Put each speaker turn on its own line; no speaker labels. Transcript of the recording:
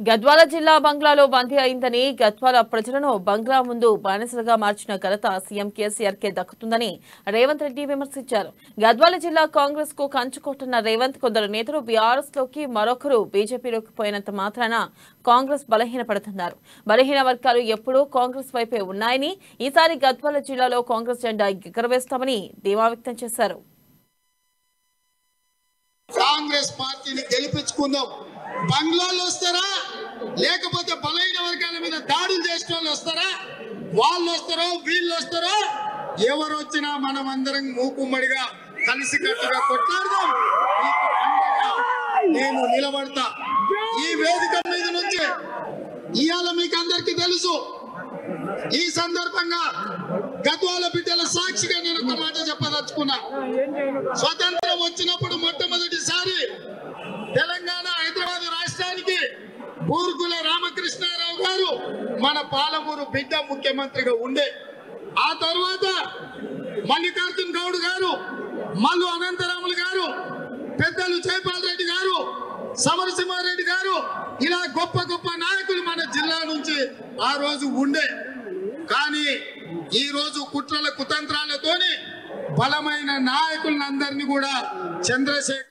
గద్వాల జిల్లా బంగ్లాలో బందీ అయిందని గద్వాల ప్రజలను బంగ్లా ముందు బానిసలుగా మార్చిన ఘనత సీఎం కేసీఆర్ కే దక్కుతుందని రేవంత్ రెడ్డి విమర్శించారు. గద్వాల జిల్లా కాంగ్రెస్ కు కంచుకొట్టున్న రేవంత్ కొందరు నేతలు బీఆర్ఎస్ లోకి మరొకరు బీజేపీలోకి పోయినంత మాత్రాన కాంగ్రెస్ బలహీనపడుతున్నారు. బలహీన వర్గాలు ఎప్పుడూ కాంగ్రెస్ వైపే ఉన్నాయని, ఈసారి గద్వాల జిల్లాలో కాంగ్రెస్ జెండా ఎగరవేస్తామని ధీమా వ్యక్తం చేశారు.
కాంగ్రెస్ పార్టీని గెలిపించుకుందాం. బంగ్లాలో వస్తారా లేకపోతే బలైన వర్గాల మీద దాడులు చేసిన వాళ్ళు వస్తారా, వాళ్ళు వస్తారో వీళ్ళు వస్తారో, ఎవరు వచ్చినా మనం అందరం మూకుమ్మడిగా కలిసికట్టుగా కొట్లాడదాం. నేను నిలబడతా. ఈ వేదిక మీద నుంచి ఇవాళ మీకు అందరికీ తెలుసు, ఈ సందర్భంగా గద్వాల బిడ్డల సాక్షిగా నేను ఒక మాట చెప్పదలుచుకున్నా. స్వతంత్రం వచ్చినప్పుడు మొట్టమొదటిసారి తెలంగాణ హైదరాబాద్ రాష్ట్రానికి బూర్గుల రామకృష్ణారావు గారు మన పాలమూరు బిడ్డ ముఖ్యమంత్రిగా ఉండే. ఆ తర్వాత మల్లికార్జున్ గౌడ్ గారు, మల్లు అనంతరాములు గారు, పెద్దలు జైపాల్ రెడ్డి గారు, సమరసింహారెడ్డి గారు, ఇలా గొప్ప గొప్ప నాయకులు మన జిల్లా నుంచి ఆ రోజు ఉండే. కానీ ఈ రోజు కుట్రల కుతంత్రాలతోని బలమైన నాయకులందరినీ కూడా చంద్రశేఖర్